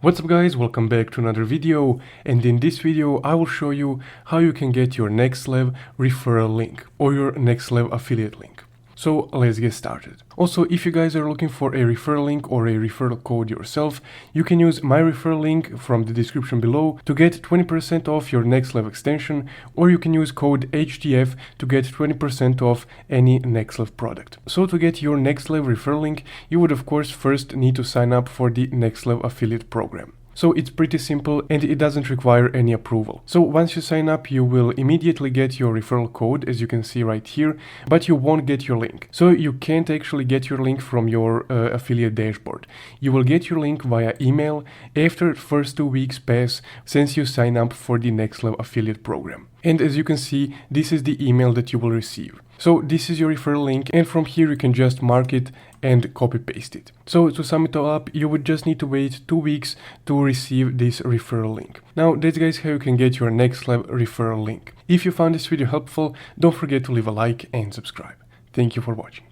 What's up guys, welcome back to another video, and in this video I will show you how you can get your Nexlev referral link or your Nexlev affiliate link. So let's get started. Also, if you guys are looking for a referral link or a referral code yourself, you can use my referral link from the description below to get 20% off your Nexlev extension, or you can use code HTF to get 20% off any Nexlev product. So to get your Nexlev referral link, you would of course first need to sign up for the Nexlev affiliate program. So it's pretty simple and it doesn't require any approval. So once you sign up, you will immediately get your referral code, as you can see right here, but you won't get your link. So you can't actually get your link from your affiliate dashboard. You will get your link via email after the first 2 weeks pass since you sign up for the Nexlev affiliate program. And as you can see, this is the email that you will receive. So this is your referral link, and from here you can just mark it and copy paste it. So to sum it all up, you would just need to wait 2 weeks to receive this referral link. Now that's guys how you can get your Nexlev referral link. If you found this video helpful, don't forget to leave a like and subscribe. Thank you for watching.